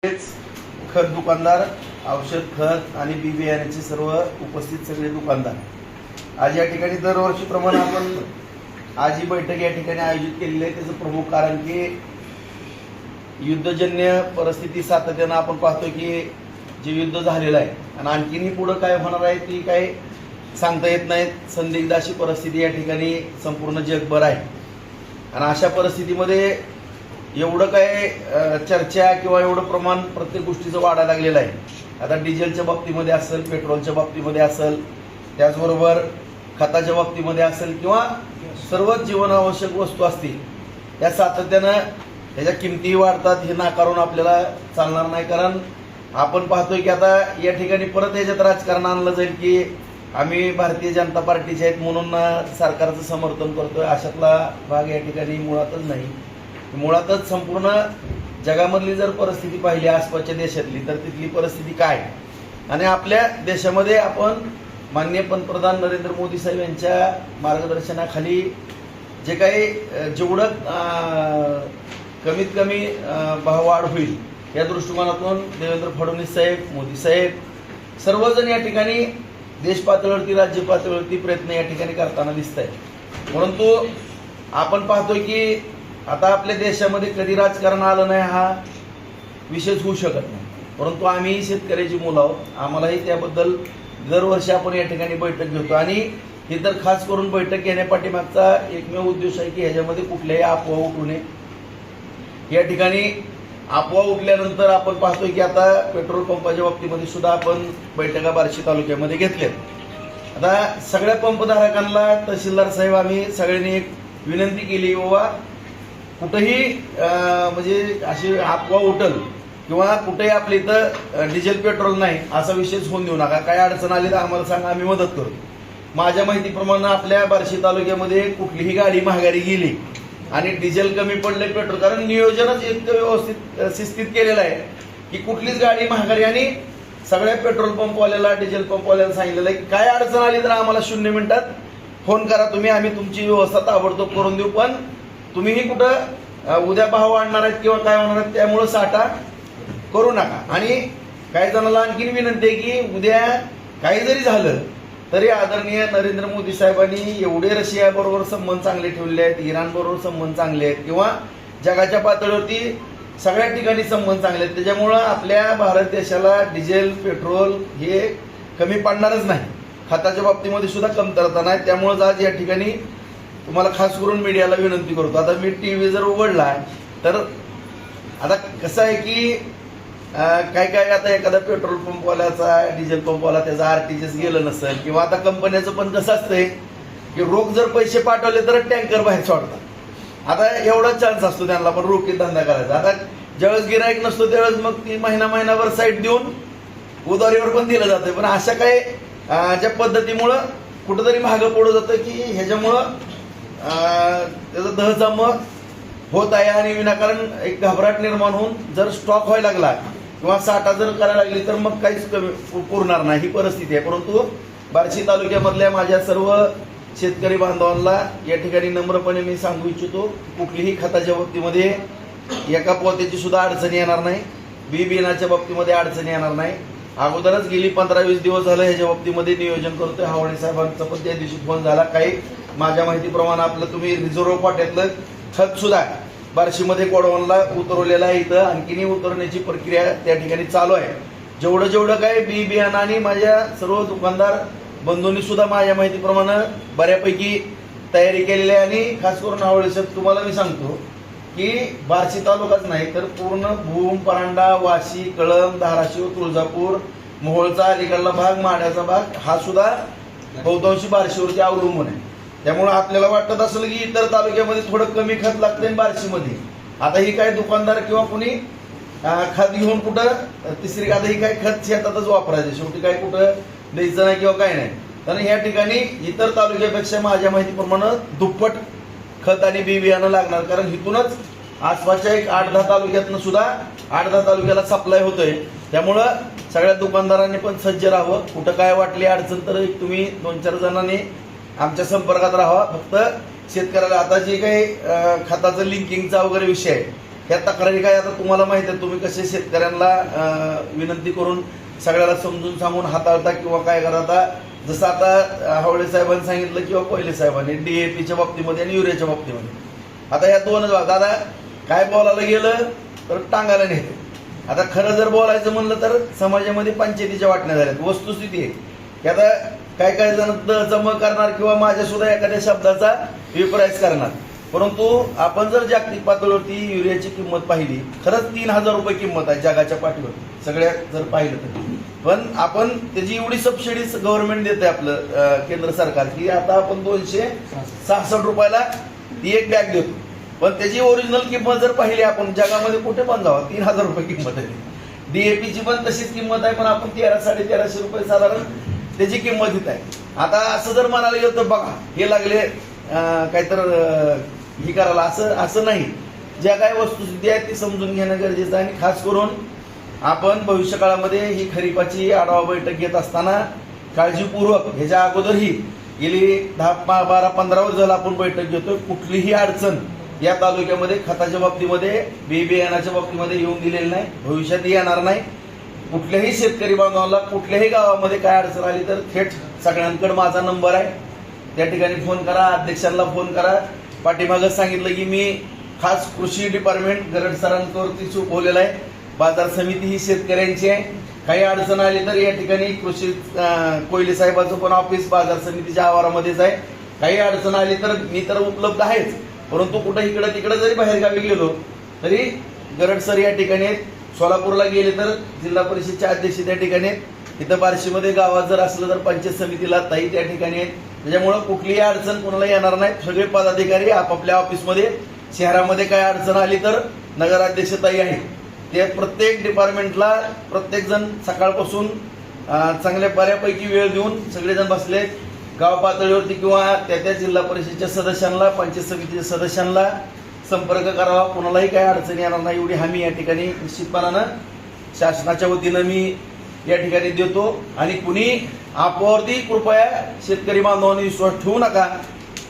खत दुकानदार, औषध खत आणि बी बियाण्याचे सर्व उपस्थित सगळे दुकानदार आज या ठिकाणी दरवर्षीप्रमाणे आपण आज ही बैठक या ठिकाणी आयोजित केलेली आहे। त्याचं प्रमुख कारण की युद्धजन्य परिस्थिती सातत्यानं आपण पाहतो की जे युद्ध झालेलं आहे आणि आणखीनही पुढे काय होणार आहे ती काय सांगता येत नाही। संदिग्ध अशी परिस्थिती या ठिकाणी संपूर्ण जगभर आहे आणि अशा परिस्थितीमध्ये एवढं काय चर्चा किंवा एवढं प्रमाण प्रत्येक गोष्टीचं वाढायला लागलेलं आहे। आता डिझेलच्या बाबतीमध्ये असेल, पेट्रोलच्या बाबतीमध्ये असेल, त्याचबरोबर खताच्या बाबतीमध्ये असेल किंवा सर्वच जीवनावश्यक वस्तू असतील, या सातत्यानं त्याच्या किमती वाढतात। हे नाकारून आपल्याला चालणार नाही, कारण आपण पाहतोय की आता या ठिकाणी परत याच्यात राजकारण आणलं जाईल की आम्ही भारतीय जनता पार्टीचे आहेत म्हणून सरकारचं समर्थन करतोय। अशातला भाग या ठिकाणी मुळातच नाही। मुळातच संपूर्ण जगामधली जर परिस्थिती पाहिली आसपासच्या देशातली तर तिथली परिस्थिती काय आणि आपल्या देशामध्ये आपण माननीय पंतप्रधान नरेंद्र मोदी साहेब यांच्या मार्गदर्शनाखाली जे काही जेवढं कमीत कमी भाववाढ होईल या दृष्टिकोनातून देवेंद्र फडणवीस साहेब, मोदी साहेब सर्वजण या ठिकाणी देश पातळीवरती, राज्य पातळीवरती प्रयत्न या ठिकाणी करताना दिसत आहे। परंतु आपण पाहतोय की आता आपल्या देशामध्ये कधी राजकारण आलं नाही हा विषयच होऊ शकत नाही। परंतु आम्ही शेतकऱ्याची मुलं आहोत, आम्हालाही त्याबद्दल दरवर्षी आपण या ठिकाणी बैठक घेतो आणि ही तर खास करून बैठक घेण्यापाठीमागचा एकमेव उद्देश आहे की ह्याच्यामध्ये कुठल्याही अफवा उठू नये। या ठिकाणी अफवा उठल्यानंतर आपण पाहतोय की आता पेट्रोल पंपाच्या बाबतीमध्ये सुद्धा आपण बैठका बार्शी तालुक्यामध्ये घेतल्यात। आता सगळ्या पंपधारकांना तहसीलदार साहेब आम्ही सगळ्यांनी एक विनंती केली, बाबा कुठेही म्हणजे अशी अफवा उठल किंवा कुठेही आपल्या इथं डिझेल पेट्रोल नाही असा विषयच होऊन देऊ नका। काय अडचण आली तर आम्हाला सांगा, आम्ही मदत करू। माझ्या माहितीप्रमाणे आपल्या बार्शी तालुक्यामध्ये कुठलीही गाडी महागारी गेली आणि डिझेल कमी पडले, पेट्रोल, कारण नियोजनच इतकं व्यवस्थित शिस्तीत केलेलं आहे की कुठलीच गाडी महागारी, आणि सगळ्या पेट्रोल पंपवाल्याला, डिझेल पंपवाल्याला सांगितलेलं आहे की काय अडचण आली तर आम्हाला 0 मिनिटात फोन करा तुम्ही, आम्ही तुमची व्यवस्था ताबडतोब करून देऊ। पण तुम्हीही कुठं उद्या भाव वाढणार आहेत किंवा काय होणार आहेत त्यामुळं साठा करू नका। आणि काही जणांना आणखीन विनंती आहे की उद्या काही जरी झालं तरी आदरणीय नरेंद्र मोदी साहेबांनी एवढे रशिया बरोबर संबंध चांगले ठेवले आहेत, इराण बरोबर संबंध चांगले आहेत किंवा जगाच्या पातळीवरती सगळ्या ठिकाणी संबंध चांगले आहेत, त्याच्यामुळं आपल्या भारत देशाला डिझेल पेट्रोल हे कमी पडणारच नाही। खताच्या बाबतीमध्ये सुद्धा कमतरता नाही। त्यामुळेच आज या ठिकाणी तुम्हाला खास करून मीडियाला विनंती करतो, आता मी टीव्ही जर उघडला तर आता कसं आहे की काय आता एखादा पेट्रोल पंपवाल्याचा, डिझेल पंपवाला त्याचा आरटीजीएस गेलं नसेल किंवा आता कंपन्याचं पण कसं असतंय की रोख जर पैसे पाठवले तर टँकर बाहेर सोडतात। आता एवढा चान्स असतो त्यांना पण रोखीत धंदा करायचा। आता ज्यावेळेस गिराईक नसतो त्यावेळेस मग ती महिनाभर साईट देऊन उधारीवर पण दिलं जातं। पण अशा काही ज्या पद्धतीमुळं कुठंतरी मागं पुढं जातं की ह्याच्यामुळं त्याचा दहजम होत आहे आणि विनाकारण एक घबराट निर्माण होऊन जर स्टॉक व्हायला लागला किंवा साठा जर करायला लागली तर मग काहीच पुरणार नाही, ही परिस्थिती आहे। परंतु बार्शी तालुक्यामधल्या माझ्या सर्व शेतकरी बांधवांना या ठिकाणी नम्रपणे मी सांगू इच्छितो, कुठलीही खताच्या बाबतीमध्ये एका पोत्याची सुद्धा अडचणी येणार नाही, बी बियाण्याच्या बाबतीमध्ये अडचणी येणार नाही। अगोदरच गेली 15-20 दिवस झालं ह्याच्या बाबतीमध्ये नियोजन करतोय। हावणे साहेबांचा पण त्या दिवशी फोन झाला। काही माझ्या माहितीप्रमाणे आपलं तुम्ही रिझर्व्ह पाट्यातलं खत सुद्धा बार्शीमध्ये कोडवणला उतरवलेलं आहे, इथं आणखीनही उतरण्याची प्रक्रिया त्या ठिकाणी चालू आहे। जेवढं काय बी बियाणं आणि माझ्या सर्व दुकानदार बंधूंनी सुद्धा माझ्या माहितीप्रमाणे बऱ्यापैकी तयारी केलेली आहे। आणि खास करून हावळे साहेब तुम्हाला मी सांगतो की बार्शी तालुकाच नाही तर पूर्ण भूम, परांडा, वाशी, कळंब, धाराशिव, तुळजापूर, मोहोळचा अलीकडला भाग, माढ्याचा भाग हा सुद्धा बहुतांशी बार्शीवरती अवलंबून आहे। त्यामुळे आपल्याला वाटत असेल की इतर तालुक्यामध्ये थोडं कमी खत लागतंय बार्शीमध्ये, आता ही काय दुकानदार किंवा कुणी खत घेऊन कुठं तिसरी, आता ही काय खत शेतातच वापरायचं, शेवटी काय कुठं द्यायचं नाही किंवा काय नाही। तर या ठिकाणी इतर तालुक्यापेक्षा माझ्या माहितीप्रमाणे दुप्पट खत आणि बी बियाणं लागणार, कारण इथूनच आसपासच्या एक 8-10 तालुक्यातनं सुद्धा 8-10 तालुक्याला सप्लाय होतोय। त्यामुळं सगळ्या दुकानदारांनी पण सज्ज राहावं। कुठं काय वाटली अडचण तर तुम्ही 2-4 जणांनी आमच्या संपर्कात राहावा। फक्त शेतकऱ्याला आता जे काही खताचं लिंकिंगचा वगैरे विषय आहे ह्या तक्रारी काय आता तुम्हाला माहिती आहे, तुम्ही कसे शेतकऱ्यांना विनंती करून सगळ्याला समजून सांगून हाताळता किंवा काय करता. जसं आता हावळे साहेबांनी सांगितलं किंवा कोयले साहेबांनी DAPच्या बाबतीमध्ये आणि युरियाच्या बाबतीमध्ये. आता ह्या दोनच दादा काय बोलायला गेलं तर टांगायला नेते. आता खरं जर बोलायचं म्हणलं तर समाजामध्ये पंचायतीच्या वाटण्या झाल्यात. वस्तुस्थिती आहे की आता काय काय जण जमा करणार किंवा माझ्या सुद्धा एखाद्या शब्दाचा विप्रायस करणार. परंतु आपण जर जागतिक पातळीवरती युरियाची किंमत पाहिली, खरंच 3,000 रुपये किंमत आहे जगाच्या पाठीवर सगळ्यात जर पाहिलं तर. पण आपण त्याची एवढी सबसिडी गव्हर्नमेंट देते आपलं केंद्र सरकार की आता आपण 266 रुपयाला ती एक बॅग देतो. पण त्याची ओरिजिनल किंमत जर पाहिली आपण जगामध्ये कुठे पण जावा 3,000 रुपये किंमत आहे. DAPची पण तशीच किंमत आहे, पण आपण 1300-1350 रुपये साधारण त्याची किंमत येत आहे. आता असं जर म्हणायला गेलं तर बघा हे लागले काहीतर ही करायला, असं नाही. ज्या काही वस्तुस्थिती आहे ती समजून घेणं गरजेचं आहे. आणि खास करून आपण भविष्यकाळामध्ये ही खरीपाची आढावा बैठक घेत असताना काळजीपूर्वक ह्याच्या अगोदरही गेली 10-12-15 वर्ष झालं आपण बैठक घेतोय. कुठलीही अडचण या तालुक्यामध्ये खताच्या बाबतीमध्ये बियाणाच्या बाबतीमध्ये येऊन दिलेली नाही, भविष्यात येणार नाही. कुठल्याही शेतकरी बांधवांना कुठल्याही गावामध्ये काय अडचण आली तर थेट सगळ्यांकडे माझा नंबर आहे, त्या ठिकाणी फोन करा, अध्यक्षांना फोन करा. पाठीमागं सांगितलं की मी खास कृषी डिपार्टमेंट गरड सरांवरती सोपवलेलं आहे. बाजार समिती ही शेतकऱ्यांची आहे. काही अडचण आली तर या ठिकाणी कृषी कोयले साहेबांचं पण ऑफिस बाजार समितीच्या आवारामध्येच आहे. काही अडचण आली तर मी तर उपलब्ध आहेच, परंतु कुठं इकडं तिकडं जरी बाहेरगावी गेलो तरी गरड सर या ठिकाणी आहेत. सोलापूरला गेले तर जिल्हा परिषदच्या अध्यक्ष त्या ठिकाणी आहेत. इथं बार्शीमध्ये गावात जर असलं तर पंचायत समितीला ताई त्या ठिकाणी आहेत. त्याच्यामुळं कुठलीही अडचण कोणाला येणार नाही. सगळे पदाधिकारी आपापल्या ऑफिसमध्ये, शहरामध्ये काय अडचण आली तर नगराध्यक्ष ताई आहेत. ते प्रत्येक डिपार्टमेंटला प्रत्येकजण सकाळपासून चांगल्या बऱ्यापैकी वेळ देऊन सगळेजण बसले. गाव पातळीवरती किंवा त्या जिल्हा परिषदेच्या सदस्यांना, पंचायत समितीच्या सदस्यांना संपर्क करावा. कोणालाही काय अडचणी येणार नाही एवढी हमी या ठिकाणी निश्चितपणानं शासनाच्या वतीनं मी या ठिकाणी देतो. आणि कुणी आपल्यावरती कृपया शेतकरी बांधवांनी विश्वास ठेवू नका.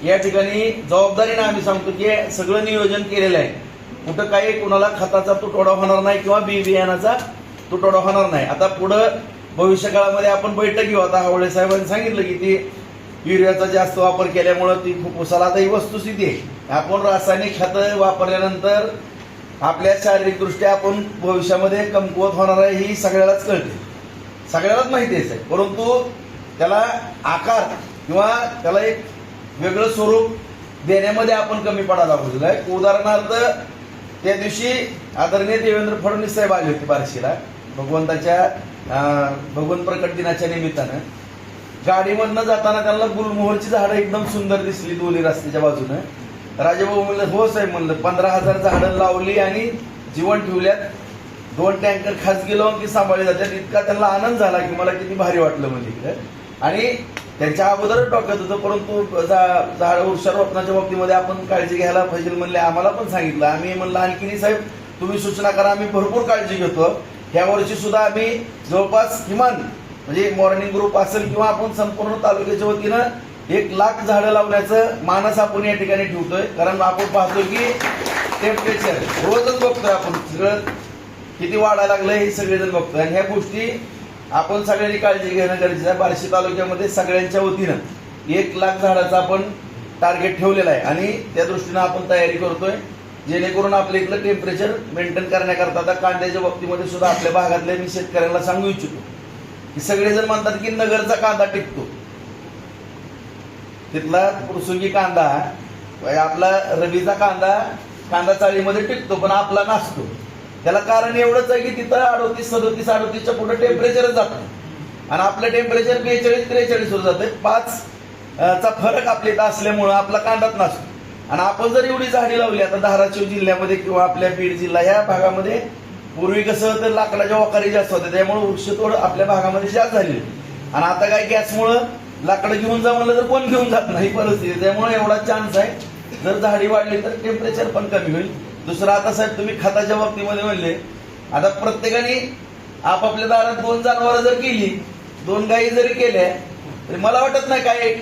या ठिकाणी जबाबदारीनं आम्ही सांगतो की सगळं नियोजन केलेलं आहे. कुठं काही कुणाला खताचा तुटवडा होणार नाही किंवा बियाणाचा तुटवडा होणार नाही. आता पुढं भविष्यकाळामध्ये आपण बैठक घेऊ. आता हावळे साहेबांनी सांगितलं की ती युरियाचा जास्त वापर केल्यामुळं ती फुफ्फुसाला आता ही वस्तुस्थिती आहे. आपण रासायनिक खतं वापरल्यानंतर आपल्या शारीरिकदृष्ट्या आपण भविष्यामध्ये कमकुवत होणार आहे ही सगळ्यालाच कळते, सगळ्यालाच माहितीच आहे. परंतु त्याला आकार किंवा त्याला एक वेगळं स्वरूप देण्यामध्ये आपण कमी पडायला पाहिजे आहे. उदाहरणार्थ त्या दिवशी आदरणीय देवेंद्र फडणवीस साहेब आले होते बार्शीला भगवंत प्रकट दिनाच्या निमित्तानं. गाडीमधनं जाताना त्यांना गुलमोहरची झाडं एकदम सुंदर दिसली दोन्ही रस्त्याच्या बाजूनं. राजेभाऊ म्हणलं हो साहेब, म्हणलं 15,000 झाडं लावली आणि जीवन ठेवल्यात. 2 टँकर खासगी लावून ती सांभाळली जातात. इतका त्यांना आनंद झाला की मला किती भारी वाटलं म्हणजे इकडे. आणि त्यांच्या अगोदरच डोक्यात होतं, परंतु झाड वृक्षारोपणाच्या बाबतीमध्ये आपण काळजी घ्यायला पाहिजे म्हणले. आम्हाला पण सांगितलं. आम्ही म्हणलं आणखीन साहेब तुम्ही सूचना करा, आम्ही भरपूर काळजी घेतो. ह्या वर्षी सुद्धा आम्ही जवळपास किमान म्हणजे मॉर्निंग ग्रुप असेल किंवा आपण संपूर्ण तालुक्याच्या वतीनं 1,00,000 झाडं लावण्याचं मानस आपण या ठिकाणी ठेवतोय. कारण आपण पाहतो की टेम्परेचर रोजच बघतोय आपण, सगळं किती वाढायला लागलंय हे सगळेजण बघतोय. आणि ह्या गोष्टी आपण सगळ्यांनी काळजी घेणं गरजेचं आहे. बार्शी तालुक्यामध्ये सगळ्यांच्या वतीनं 1,00,000 झाडाचं आपण टार्गेट ठेवलेलं आहे आणि त्या दृष्टीनं आपण तयारी करतोय, जेणेकरून आपल्या इथलं टेम्परेचर मेंटेन करण्याकरता. आता कांद्याच्या बाबतीमध्ये सुद्धा आपल्या भागातल्या मी शेतकऱ्यांना सांगू इच्छितो की सगळेजण म्हणतात की नगरचा कांदा टिकतो, तिथला पुरसुंगी कांदा आपला रबीचा कांदा चाळीमध्ये टिकतो पण आपला नसतो. त्याला कारण एवढंच आहे की तिथं 38-37-38च्या पुढे टेम्परेचरच जातं आणि आपलं टेम्परेचर 42-43 वर जातं. 5चा फरक आपल्या इथं असल्यामुळं आपला कांदाच नसतो. आणि आपण जर एवढी झाडी लावली, आता धाराशिव जिल्ह्यामध्ये किंवा आपल्या बीड जिल्हा या भागामध्ये पूर्वी कसं तर लाकडाच्या वखारी जास्त होत्या, त्यामुळे वृक्षतोड आपल्या भागामध्ये जास्त झाली. आणि आता काय गॅसमुळं लाकडं घेऊन जा म्हणलं तर कोण घेऊन जात नाही परिस्थिती. त्यामुळे एवढा चान्स आहे, जर झाडी वाढली तर टेम्परेचर पण कमी होईल. दुसरं आता साहेब तुम्ही खताच्या बाबतीमध्ये म्हणले, आता प्रत्येकाने आपापल्या दारात 2 जनावरं जर केली, 2 गायी जरी केल्या तरी मला वाटत नाही काय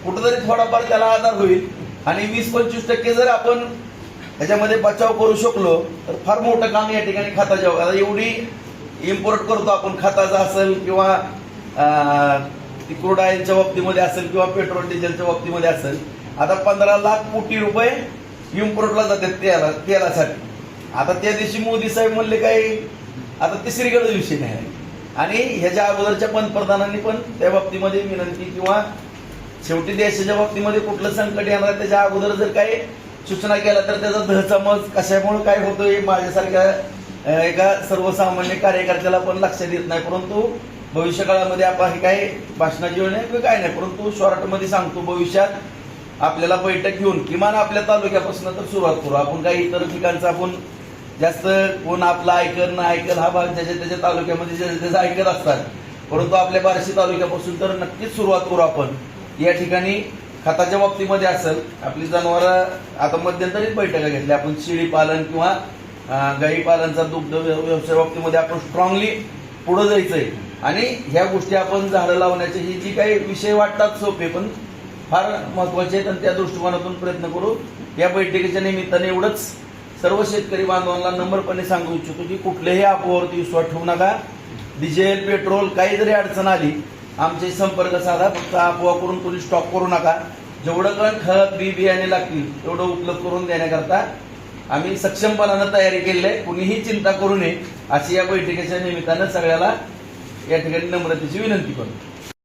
कुठंतरी थोडाफार त्याला आधार होईल. आणि 20-25% जर आपण ह्याच्यामध्ये बचाव करू शकलो तर फार मोठं काम या ठिकाणी खताच्या आता एवढी इम्पोर्ट करतो आपण, खताचं असेल किंवा क्रूड ऑइलच्या बाबतीमध्ये असेल किंवा पेट्रोल डिझेलच्या बाबतीमध्ये असेल. आता 15 लाख कोटी रुपये इम्पोर्टला जातात तेलासाठी. आता त्या दिवशी मोदी साहेब म्हणले काय आता तिसरीकडे विषय नाही. आणि ह्याच्या अगोदरच्या पंतप्रधानांनी पण त्या बाबतीमध्ये विनंती किंवा शेवटी देशाच्या बाबतीमध्ये कुठलं संकट येणार त्याच्या अगोदर जर काही सूचना केल्या तर त्याचा दहसमज कशामुळे काय होतो हे माझ्यासारख्या एका सर्वसामान्य कार्यकर्त्याला पण लक्षात येत नाही. परंतु भविष्यकाळामध्ये आपण हे काही भाषणाची वेळ नाही काय नाही, परंतु शॉर्टमध्ये सांगतो भविष्यात आपल्याला बैठक घेऊन किमान आपल्या तालुक्यापासून तर सुरुवात करू. आपण काही इतर ठिकाणचं आपण जास्त कोण आपला ऐकल ना ऐकल हा भाग ज्याच्या त्याच्या तालुक्यामध्ये त्याचं ऐकत असतात, परंतु आपल्या बार्शी तालुक्यापासून तर नक्कीच सुरुवात करू आपण. या ठिकाणी खताच्या बाबतीमध्ये असेल आपली जनावरं आता मध्यंतरीच बैठका घेतल्या आपण, शेळी पालन किंवा गाई पालनचा दुग्ध व्यवसाय बाबतीमध्ये आपण स्ट्रॉंगली पुढे जायचंय. आणि ह्या गोष्टी आपण झाडं लावण्याचे ही जी काही विषय वाटतात सोपे पण फार महत्वाचे आहेत आणि त्या दृष्टिकोनातून प्रयत्न करू. या बैठकीच्या निमित्ताने एवढंच सर्व शेतकरी बांधवांना नम्रपणे सांगू इच्छितो की कुठल्याही अफवावरती विश्वास ठेवू नका. डिझेल पेट्रोल काही जरी अडचण आली आमचे संपर्क साधा, फक्त अफवा करून कोणी स्टॉक करू नका. जेवढं पण खत बियाणे लागतील तेवढं उपलब्ध करून देण्याकरता आम्ही सक्षमपणानं तयारी केली आहे. कुणीही चिंता करू नये अशी या बैठकीच्या निमित्तानं सगळ्याला या ठिकाणी नम्रतेची विनंती करतो.